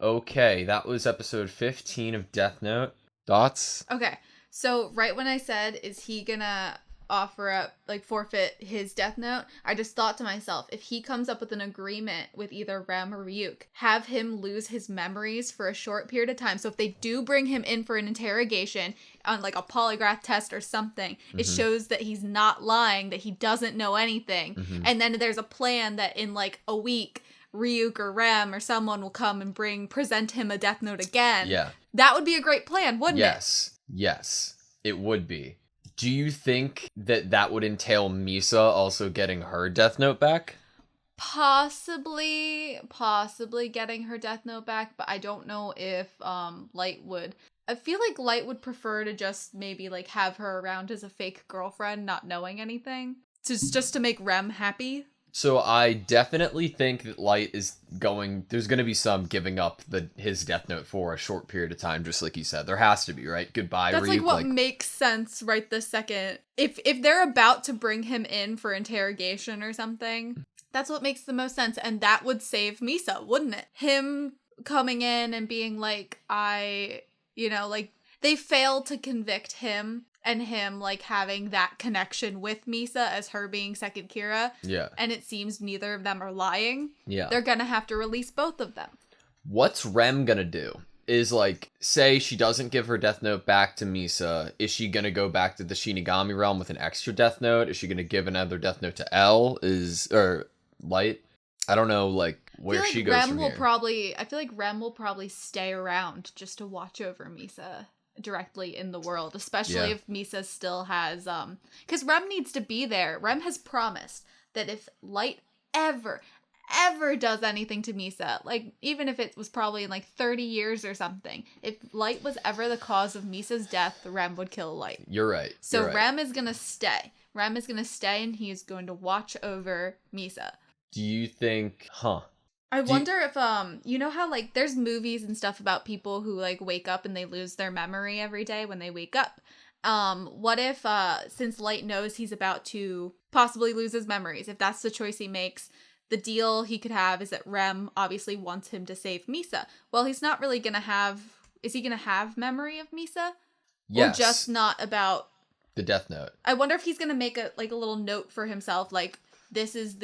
Okay, that was episode 15 of Death Note. Thoughts? Okay, so right when I said, is he gonna offer up, like, forfeit his Death Note, I just thought to myself, if he comes up with an agreement with either Rem or Ryuk, have him lose his memories for a short period of time. So if they do bring him in for an interrogation on, like, a polygraph test or something, it shows that he's not lying, that he doesn't know anything. And then there's a plan that in, like, a week, Ryuk or Rem or someone will come and present him a Death Note again. Yeah. That would be a great plan, wouldn't it? Yes, it would be. Do you think that would entail Misa also getting her Death Note back? Possibly getting her Death Note back, but I don't know if Light would. I feel like Light would prefer to just maybe, like, have her around as a fake girlfriend, not knowing anything. Just to make Rem happy. So I definitely think that Light is there's going to be some giving up his Death Note for a short period of time, just like you said. There has to be, right? Goodbye, That's Ryuk. Like what makes sense right this second. If they're about to bring him in for interrogation or something, that's what makes the most sense. And that would save Misa, wouldn't it? Him coming in and being like, like, they failed to convict him. And him, like, having that connection with Misa as her being second Kira. Yeah. And it seems neither of them are lying. Yeah. They're gonna have to release both of them. What's Rem gonna do? Is, like, say she doesn't give her Death Note back to Misa. Is she gonna go back to the Shinigami realm with an extra Death Note? Is she gonna give another Death Note to L? Or Light? I don't know, like, where she goes from here. I feel like Rem will probably stay around just to watch over Misa directly in the world, especially if Misa still has because Rem needs to be there. Rem has promised that if Light ever does anything to Misa, like, even if it was probably in, like, 30 years or something, if Light was ever the cause of Misa's death, Rem would kill Light. You're right. So Rem is gonna stay. Rem is gonna stay, and he is going to watch over Misa. Do you think I wonder if, you know how, like, there's movies and stuff about people who, like, wake up and they lose their memory every day when they wake up. What if, since Light knows he's about to possibly lose his memories, if that's the choice he makes, the deal he could have is that Rem obviously wants him to save Misa. Well, he's not really gonna have, is he gonna have memory of Misa? Yes. Or just not about the Death Note? I wonder if he's gonna make a little note for himself, like, this is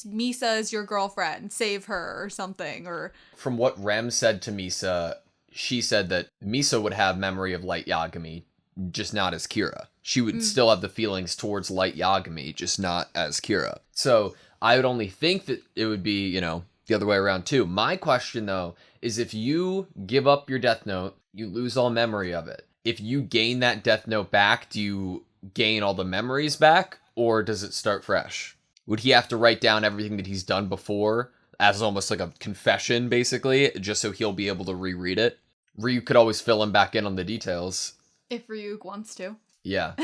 Misa is your girlfriend, save her or something. Or from what Rem said to Misa, she said that Misa would have memory of Light Yagami, just not as Kira. She would still have the feelings towards Light Yagami, just not as Kira. So I would only think that it would be, the other way around too. My question, though, is if you give up your Death Note, you lose all memory of it. If you gain that Death Note back, do you gain all the memories back, or does it start fresh? Would he have to write down everything that he's done before as almost like a confession, basically, just so he'll be able to reread it? Ryuk could always fill him back in on the details. If Ryuk wants to. Yeah.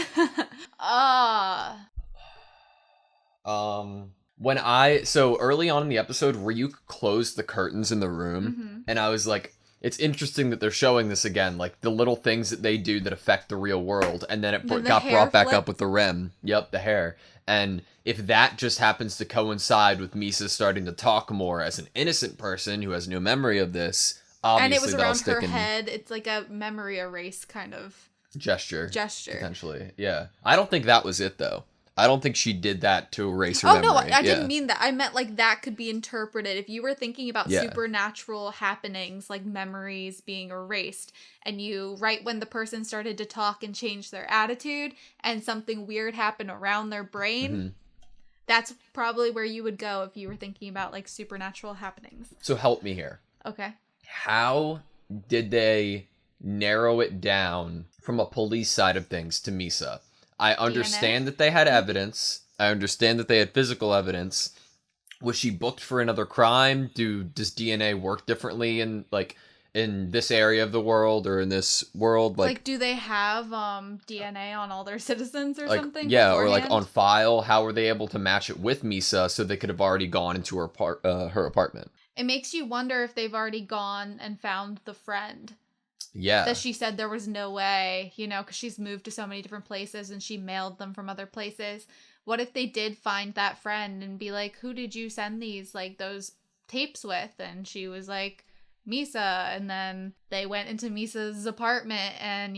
So early on in the episode, Ryuk closed the curtains in the room, and I was like, it's interesting that they're showing this again, like the little things that they do that affect the real world, and then it got brought back up with the Rem. Yep, the hair. And if that just happens to coincide with Misa starting to talk more as an innocent person who has no memory of this, obviously and it was around her head, it's like a memory erase kind of gesture. Potentially, yeah. I don't think that was it, though. I don't think she did that to erase her memory. Oh, no, I didn't mean that. I meant, like, that could be interpreted. If you were thinking about supernatural happenings, like memories being erased, and right when the person started to talk and change their attitude, and something weird happened around their brain, that's probably where you would go if you were thinking about, like, supernatural happenings. So help me here. Okay. How did they narrow it down from a police side of things to Misa? I understand DNA? that they had evidence. I understand that they had physical evidence. Was she booked for another crime? Does DNA work differently in this area of the world or in this world? Like do they have DNA on all their citizens or something? Yeah, beforehand? or on file. How were they able to match it with Misa so they could have already gone into her apartment? It makes you wonder if they've already gone and found the friend. Yeah. That she said there was no way, because she's moved to so many different places and she mailed them from other places. What if they did find that friend and be like, who did you send these, like, those tapes with, and she was like, Misa, and then they went into Misa's apartment, and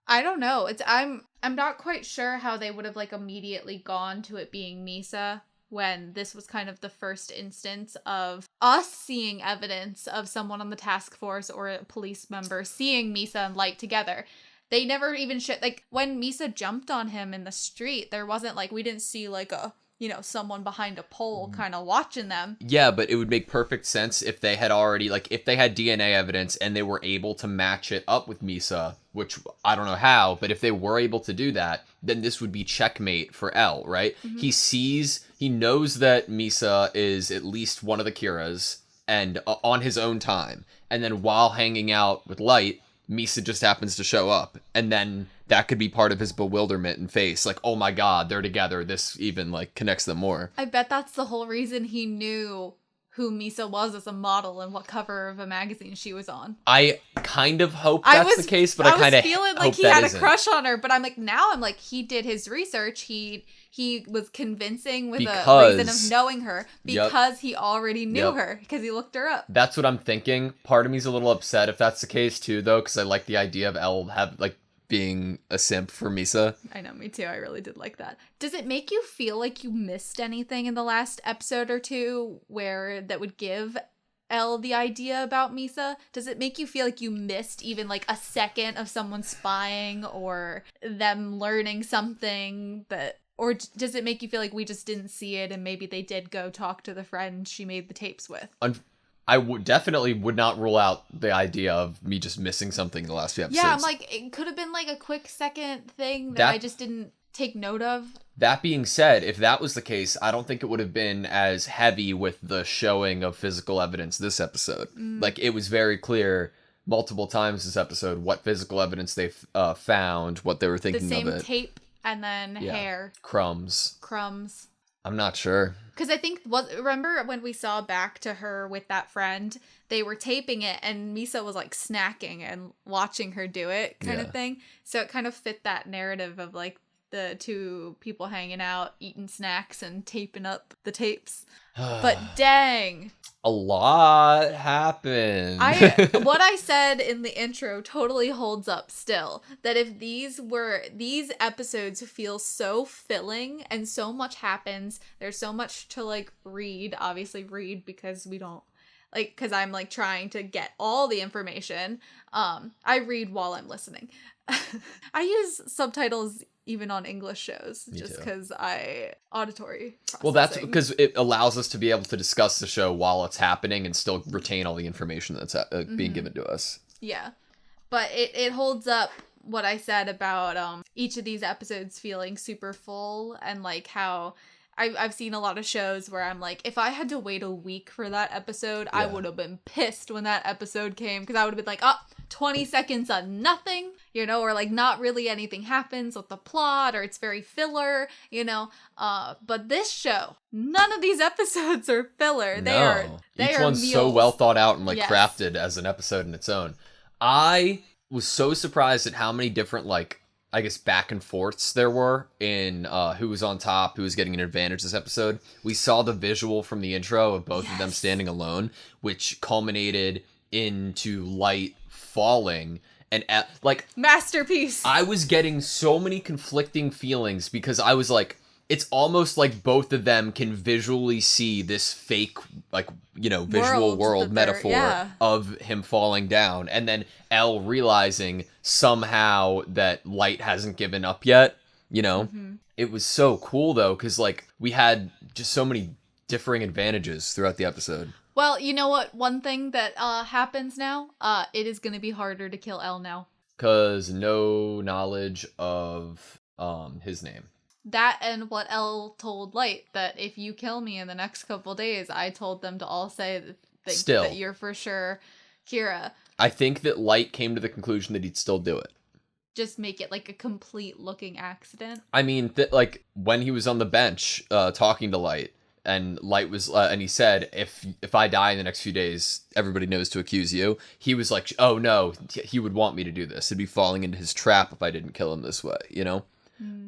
I don't know. I'm not quite sure how they would have like immediately gone to it being Misa when this was kind of the first instance of us seeing evidence of someone on the task force or a police member seeing Misa and Light together. They never even like when Misa jumped on him in the street, there wasn't like, we didn't see like a, someone behind a pole kind of watching them. Yeah, but it would make perfect sense if they had already, like, if they had DNA evidence and they were able to match it up with Misa, which I don't know how, but if they were able to do that, then this would be checkmate for L, right? He knows that Misa is at least one of the Kiras, and on his own time. And then while hanging out with Light, Misa just happens to show up, and then that could be part of his bewilderment and face. Like, oh my god, they're together. This even, like, connects them more. I bet that's the whole reason he knew who Misa was as a model and what cover of a magazine she was on. I kind of hope that's the case, but I kind of feeling like he had a crush on her, but I'm like, he did his research. He was convincing with a reason of knowing her because he already knew her, because he looked her up. That's what I'm thinking. Part of me's a little upset if that's the case too, though, because I like the idea of Elle being a simp for Misa. I know, me too. I really did like that. Does it make you feel like you missed anything in the last episode or two where that would give Elle the idea about Misa? Does it make you feel like you missed even like a second of someone spying or them learning something or does it make you feel like we just didn't see it and maybe they did go talk to the friend she made the tapes with? I definitely would not rule out the idea of me just missing something in the last few episodes. Yeah, I'm like, it could have been like a quick second thing that I just didn't take note of. That being said, if that was the case, I don't think it would have been as heavy with the showing of physical evidence this episode. Like, it was very clear multiple times this episode what physical evidence they found, what they were thinking of it. The same tape and then hair. Crumbs. I'm not sure. Because I think, remember when we saw back to her with that friend, they were taping it and Misa was like snacking and watching her do it kind of thing. So it kind of fit that narrative of like the two people hanging out, eating snacks and taping up the tapes. But dang. A lot happened. What I said in the intro totally holds up still. That if these episodes feel so filling and so much happens, there's so much to like read, obviously read because we don't because I'm like trying to get all the information. I read while I'm listening. I use subtitles even on English shows, just because auditory processing. Well, that's because it allows us to be able to discuss the show while it's happening and still retain all the information that's being given to us. Yeah. But it holds up what I said about each of these episodes feeling super full and like how I've seen a lot of shows where I'm like, if I had to wait a week for that episode, I would have been pissed when that episode came because I would have been like, 20 seconds of nothing, or like not really anything happens with the plot or it's very filler, but this show, none of these episodes are filler. Each one's meals. So well thought out and crafted as an episode in its own. I was so surprised at how many different back and forths there were in who was on top, who was getting an advantage this episode. We saw the visual from the intro of both of them standing alone, which culminated into Light falling and masterpiece. I was getting so many conflicting feelings because I was like, it's almost like both of them can visually see this fake, visual world metaphor of him falling down. And then Elle realizing somehow that Light hasn't given up yet, It was so cool, though, because, we had just so many differing advantages throughout the episode. Well, you know what? One thing that happens now, it is going to be harder to kill Elle now. Because no knowledge of his name. That and what Elle told Light, that if you kill me in the next couple days, I told them to all say that you're for sure Kira. I think that Light came to the conclusion that he'd still do it. Just make it like a complete looking accident. I mean, when he was on the bench talking to Light, and Light was, and he said, if I die in the next few days, everybody knows to accuse you. He was like, oh no, he would want me to do this. It'd be falling into his trap if I didn't kill him this way,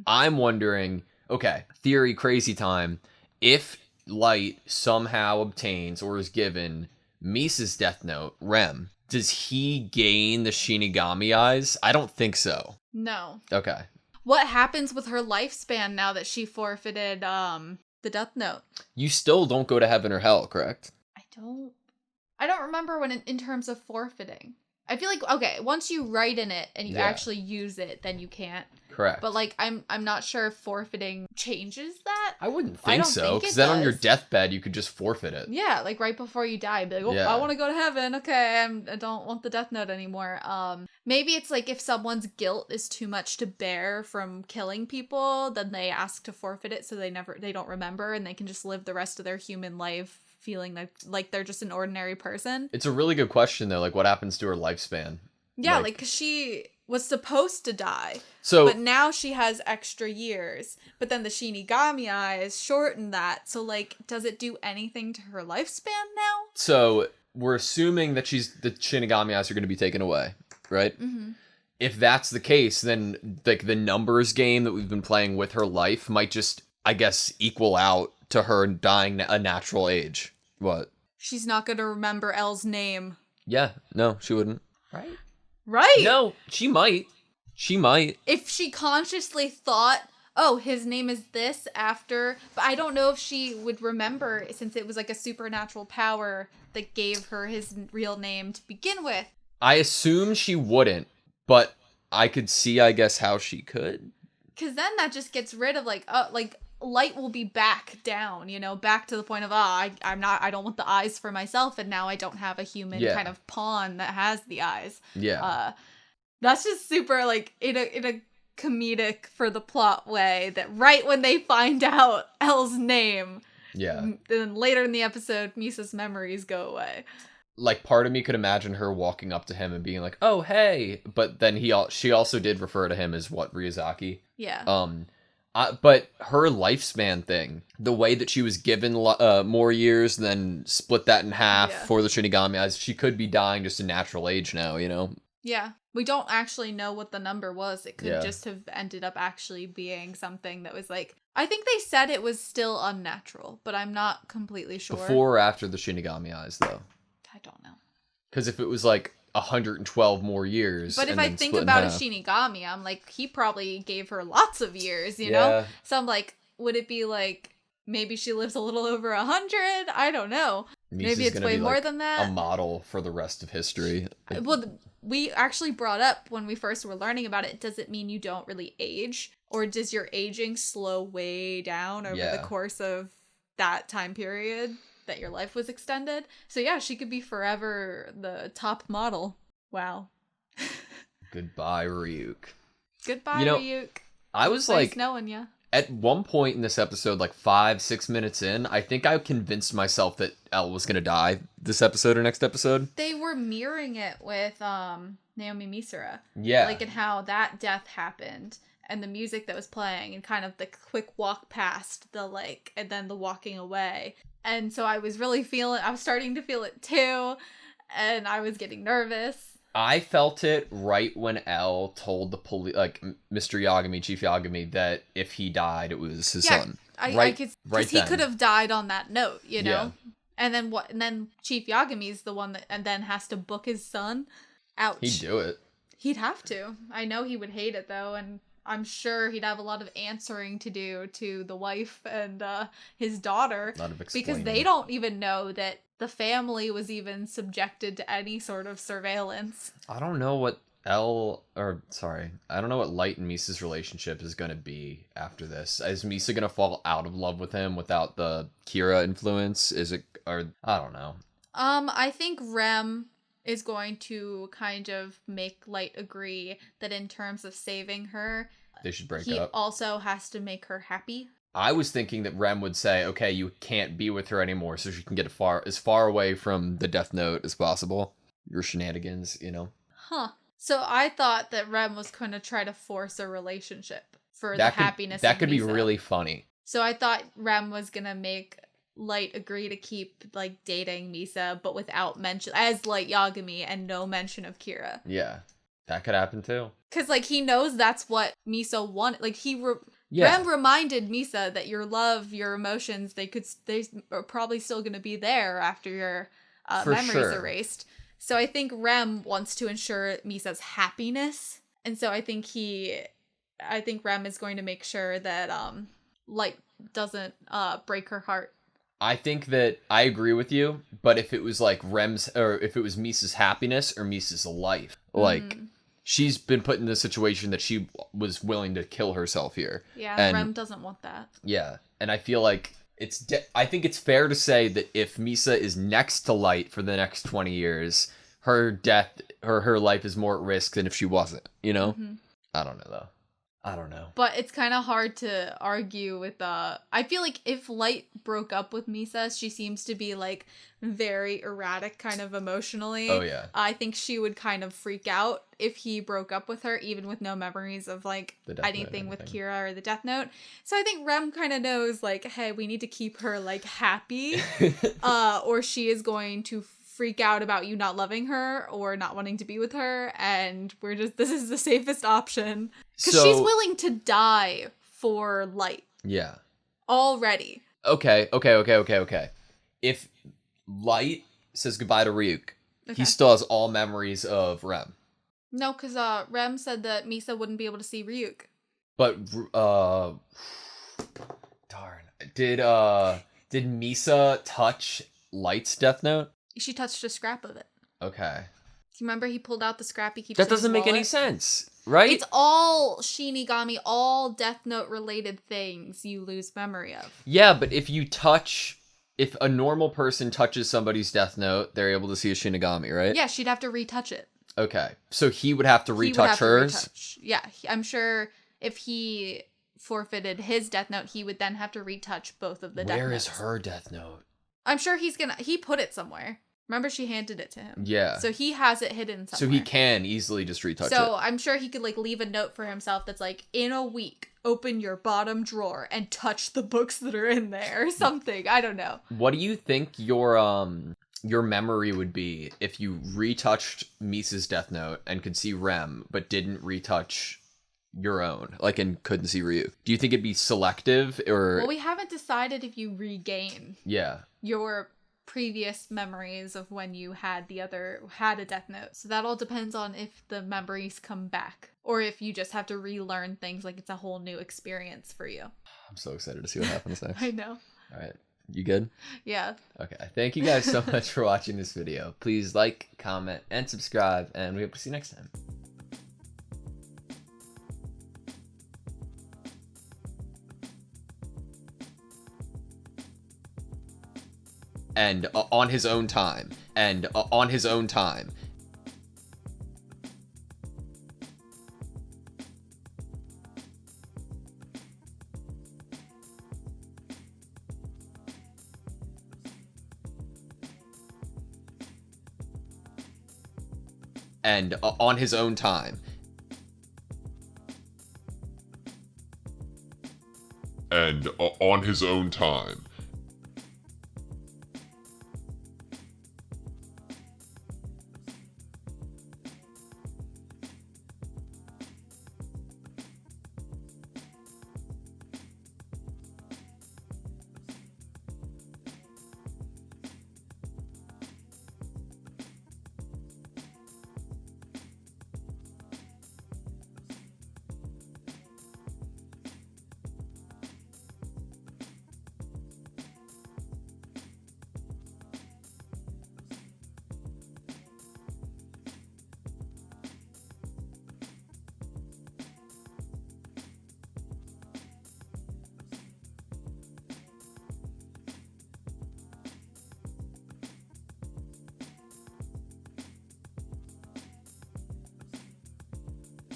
I'm wondering, okay, theory crazy time. If Light somehow obtains or is given Misa's death note, Rem, does he gain the Shinigami eyes? I don't think so. No. Okay. What happens with her lifespan now that she forfeited the death note? You still don't go to heaven or hell, correct? I don't remember when in terms of forfeiting. I feel like, okay, once you write in it and you actually use it, then you can't. Correct. But like, I'm not sure if forfeiting changes that. I wouldn't think so, because then on your deathbed, you could just forfeit it. Yeah, like right before you die, be like, oh, I want to go to heaven. Okay, I don't want the death note anymore. Maybe it's like if someone's guilt is too much to bear from killing people, then they ask to forfeit it so they don't remember and they can just live the rest of their human life feeling like they're just an ordinary person. It's a really good question, though. Like, what happens to her lifespan? Yeah, like, 'cause she was supposed to die. So, but now she has extra years. But then the Shinigami eyes shorten that. So, like, does it do anything to her lifespan now? So, we're assuming that the Shinigami eyes are going to be taken away, right? Mm-hmm. If that's the case, then, like, the numbers game that we've been playing with her life might just, I guess, equal out to her dying a natural age. What? She's not going to remember Elle's name. Yeah, no, she wouldn't. Right? Right! No, she might. She might. If she consciously thought, oh, his name is this after... But I don't know if she would remember, since it was like a supernatural power that gave her his real name to begin with. I assume she wouldn't, but I could see, I guess, how she could. Because then that just gets rid of, like, Light will be back down, you know, back to the point of, I don't want the eyes for myself, and now I don't have a human kind of pawn that has the eyes. Yeah. That's just super, like, in a comedic for the plot way, that right when they find out Elle's name, then later in the episode, Misa's memories go away. Like, part of me could imagine her walking up to him and being like, oh, hey, but then she also did refer to him as, Ryuzaki? Yeah. But her lifespan thing, the way that she was given more years and then split that in half for the Shinigami eyes, she could be dying just a natural age now, you know? Yeah. We don't actually know what the number was. It could just have ended up actually being something that was like... I think they said it was still unnatural, but I'm not completely sure. Before or after the Shinigami eyes, though? I don't know. Because if it was like 112 more years... But if I think about a Shinigami, I'm like, he probably gave her lots of years, you know? So I'm like, would it be like, maybe she lives a little over 100? I don't know. Maybe it's way more than that. A model for the rest of history. Well, we actually brought up when we first were learning about it, does it mean you don't really age? Or does your aging slow way down over the course of that time period that your life was extended? So yeah, she could be forever the top model. Wow. Goodbye, Ryuk. Goodbye, Ryuk. I was nice knowing ya. At one point in this episode, like 5-6 minutes in, I think I convinced myself that Elle was going to die this episode or next episode. They were mirroring it with Naomi Misura. Yeah. Like, and how that death happened. And the music that was playing. And kind of the quick walk past the, like, and then the walking away. And so I was starting to feel it too. And I was getting nervous. I felt it right when Elle told the police, like Mr. Yagami, Chief Yagami, that if he died, it was his son. I could, because he could have died on that note, you know. Yeah. And then what? And then Chief Yagami's the one that, and then has to book his son. Ouch. He'd do it. He'd have to. I know he would hate it though, and I'm sure he'd have a lot of answering to do to the wife and his daughter. A lot of explaining. Because they don't even know that the family was even subjected to any sort of surveillance. I don't know what Light and Misa's relationship is going to be after this. Is Misa going to fall out of love with him without the Kira influence? I don't know. I think Rem is going to kind of make Light agree that in terms of saving her, they should break up. He also has to make her happy. I was thinking that Rem would say, okay, you can't be with her anymore, so she can get as far away from the Death Note as possible. Your shenanigans, you know? Huh. So I thought that Rem was going to try to force a relationship for the happiness of Misa. That could be really funny. So I thought Rem was going to make Light agree to keep, like, dating Misa, but without mention, as Light Yagami, and no mention of Kira. Yeah. That could happen too. Because, like, he knows that's what Misa wanted. Like, Yeah. Rem reminded Misa that your love, your emotions, they are probably still going to be there after your memories erased. So I think Rem wants to ensure Misa's happiness. And so I think Rem is going to make sure that Light doesn't break her heart. I think that I agree with you, but if it was like if it was Misa's happiness or Misa's life, like she's been put in the situation that she was willing to kill herself here. Yeah, and Rem doesn't want that. Yeah, and I feel like I think it's fair to say that if Misa is next to Light for the next 20 years, her death or her life is more at risk than if she wasn't, you know? Mm-hmm. I don't know, though. I don't know. But it's kind of hard to argue with, I feel like if Light broke up with Misa, she seems to be, like, very erratic kind of emotionally. Oh, yeah. I think she would kind of freak out if he broke up with her, even with no memories of, like, anything with Kira or the Death Note. So I think Rem kind of knows, like, hey, we need to keep her, like, happy, or she is going to freak out about you not loving her or not wanting to be with her, and this is the safest option. Because she's willing to die for Light. Yeah. Already. Okay. If Light says goodbye to Ryuk, he still has all memories of Rem. No, because Rem said that Misa wouldn't be able to see Ryuk. But, darn. Did Misa touch Light's Death Note? She touched a scrap of it. Okay. Do you remember he pulled out the scrap he keeps That in his doesn't make any wallet? sense, right? It's all Shinigami, all Death Note related things you lose memory of. Yeah, but if a normal person touches somebody's Death Note, they're able to see a Shinigami, right? Yeah, she'd have to retouch it. Okay. So he would have to retouch hers? Yeah, I'm sure if he forfeited his Death Note, he would then have to retouch both of the Death Notes. Where is her Death Note? I'm sure he put it somewhere. Remember, she handed it to him. Yeah. So he has it hidden somewhere. So he can easily just retouch it. So I'm sure he could, like, leave a note for himself that's like, in a week, open your bottom drawer and touch the books that are in there or something. I don't know. What do you think your memory would be if you retouched Misa's Death Note and could see Rem, but didn't retouch your own, like, and couldn't see Ryuk? Do you think it'd be selective or? Well, we haven't decided if you regain your previous memories of when you had a Death Note. So that all depends on if the memories come back or if you just have to relearn things, like it's a whole new experience for you. I'm so excited to see what happens next. I know. All right. You good? Yeah. Okay. Thank you guys so much for watching this video. Please like, comment, and subscribe, and we hope to see you next time. And on his own time. And on his own time. And on his own time. And on his own time.